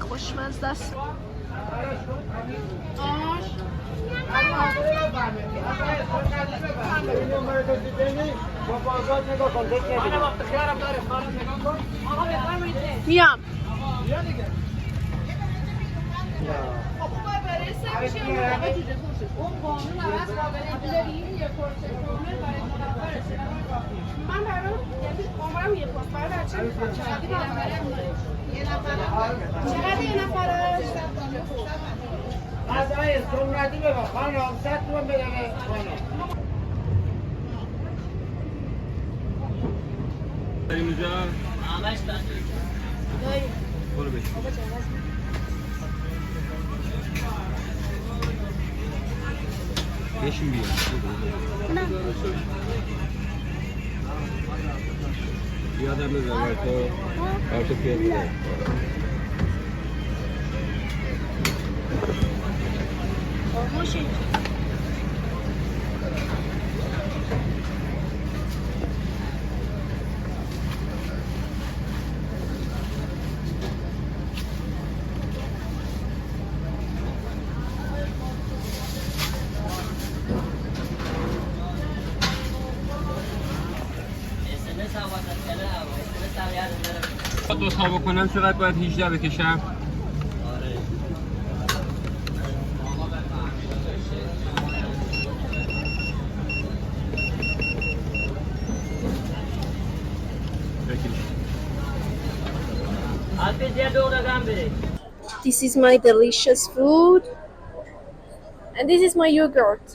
خوشمزه است. میام. من برام عمرم یه پاس برای بچه چقدر یه نفره؟ از آیه سنتی بگم خانم 100 تومن بده به خانم. داریم اینجا آمش داریم برو بشین بشین بیا نه یادم بذار تو پیاز بده موشی دو تا بکنم چقدر باید 18 بکشم؟ This is my delicious food and this is my yogurt.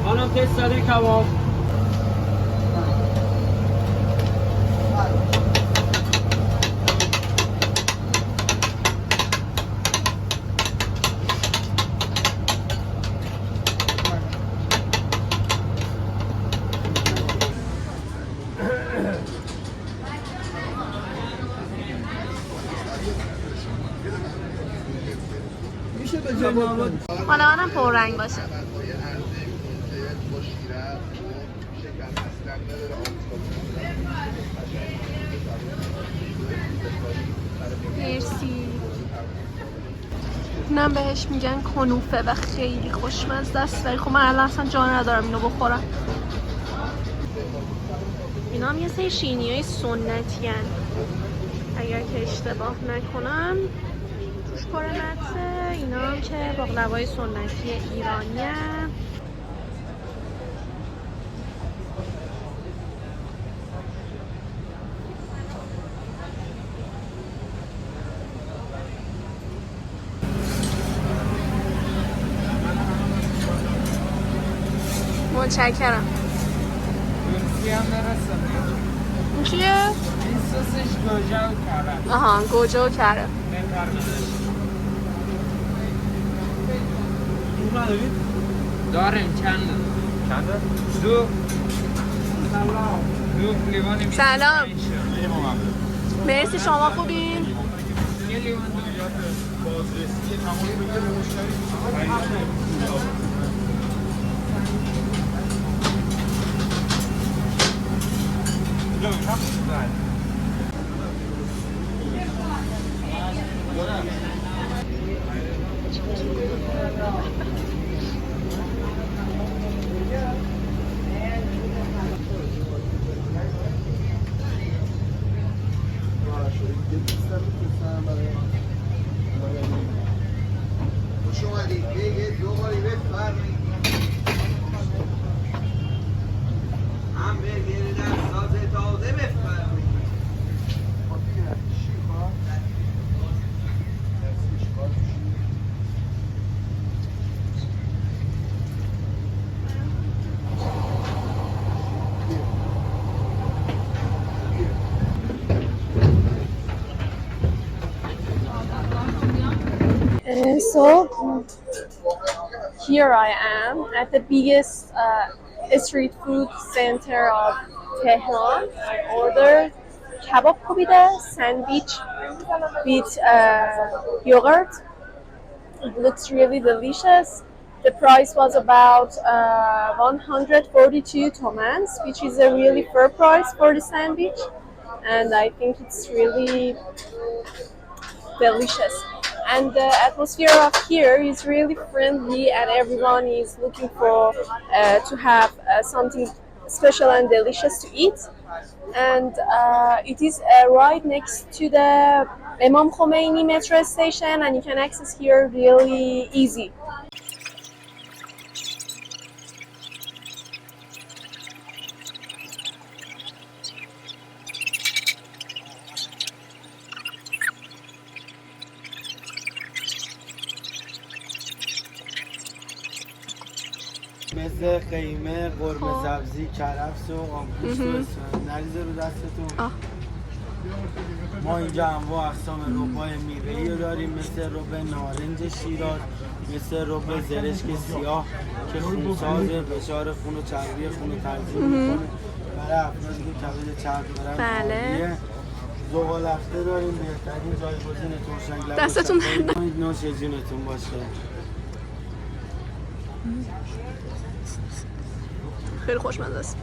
خانم تست زده کباب حالا منم پررنگ باشه. مرسی. اینم بهش میگن کنوفه و خیلی خوشمزه است ولی خب من الان اصلا جا ندارم اینو بخورم. اینا هم یه سری شیرینی‌های سنتی هن. اگر که اشتباه نکنم توش پر نتسه. اینا هم که باقلوای سنتی ایرانی هن. متشکرم. این چیه؟ این سسش گوجه و کره. آها گوجه و کره. داریم چنده؟ دو لیوان. سلام. مرسی شما خوبین؟ یه لیوان بازرسی تمام بگیره مشتری. خوش اومدید. یه دو باری بفرمایید. So here I am at the biggest street food center of Tehran. I ordered kebab kobiده sandwich with yogurt. It looks really delicious. The price was about 142 tomans, which is a really fair price for the sandwich, and I think it's really delicious. And the atmosphere of here is really friendly, and everyone is looking for to have something special and delicious to eat. And it is right next to the Imam Khomeini metro station, and you can access here really easy. مثل قیمه، قرمه سبزی، کرفس و آبگوشت و اسفند. نریزه رو دستتون. ما اینجا انواع اقسام ربای میوه‌ای رو داریم، مثل رب نارنج شیراز، مثل رب زرشک سیاه که خونسازه، فشار خون و چربی خون رو تنظیم میکنه برای افرادی که کبد چرب دارن. بله. زغال‌افته داریم، بهترین جایگزین ترشک لب دستتون درد. نوش جونتون باشه. خیلی خوشمزه است.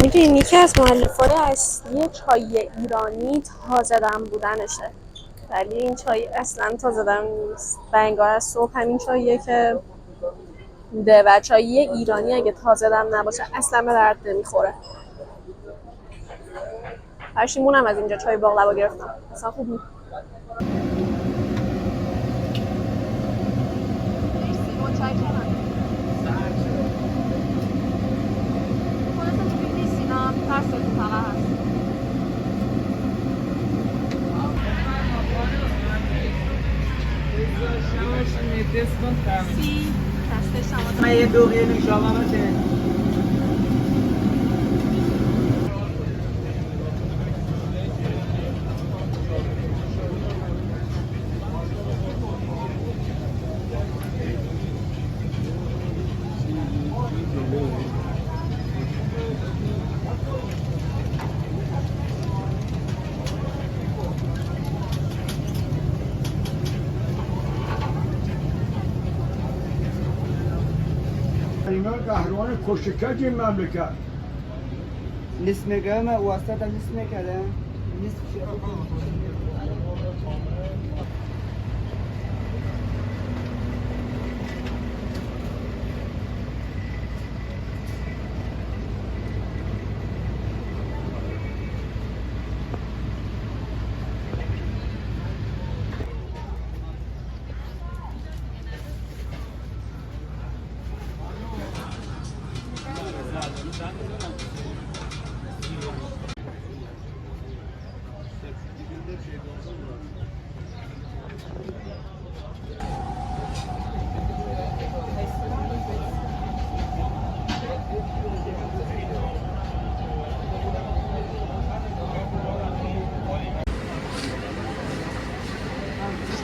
میدونین یکی از مؤلفه‌های اصلی چای ایرانی تازه دم بودنشه، ولی این چای اصلا تازه دم نیست و انگار از صبح همین چاییه که ده و چای ایرانی اگه تازه دم نباشه اصلا به درد نمیخوره. پشیمونم از اینجا چای باقلوا گرفتم، اصلا خوب نیست. اینا قهرمان کشکج این مملکت لیست میگم واسطه لیست میکردم لیست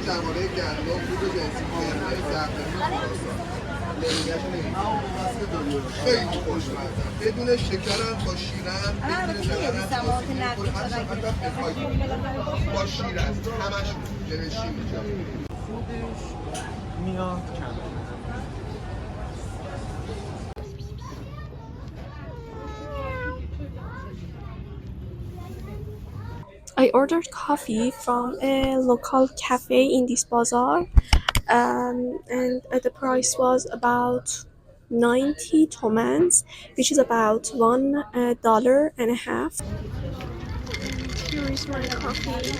درباره گندم بود جنسی کرمه زبده‌نی خیلی خوشمزه بدون شکرم با شیرم بدون شکرم هر چقدر بخواید با شیر است همشون جنشی می‌جا میاد کمه. I ordered coffee from a local cafe in this bazaar, and the price was about 90 tomans, which is about $1.50. Here is my coffee.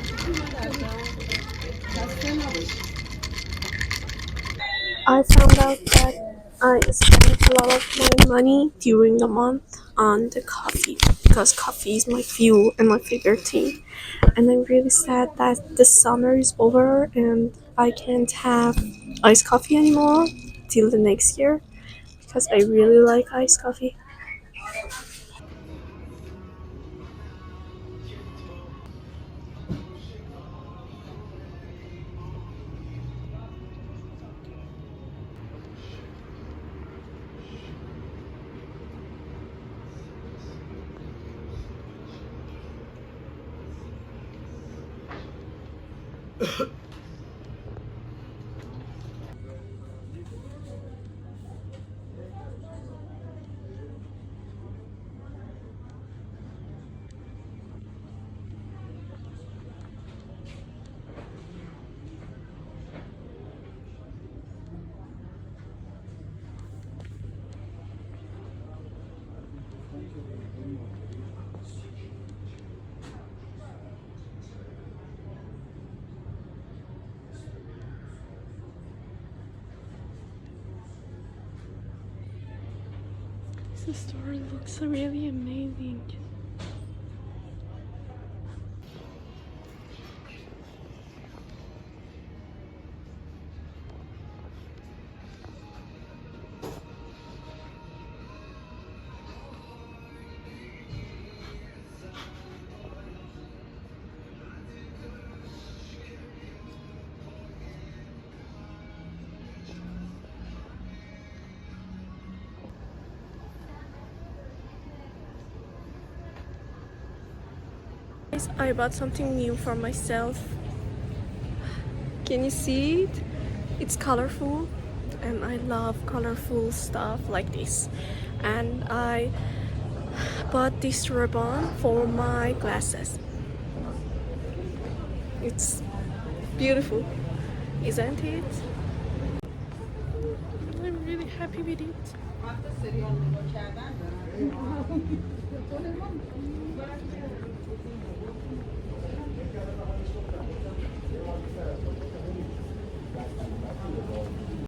I found out that I spent a lot of my money during the month on the coffee because coffee is my fuel and my favorite thing. And I'm really sad that the summer is over and I can't have iced coffee anymore till the next year because I really like iced coffee. This store looks really amazing. I bought something new for myself. Can you see it? It's colorful and I love colorful stuff like this. And I bought this ribbon for my glasses. It's beautiful, isn't it? I'm really happy with it.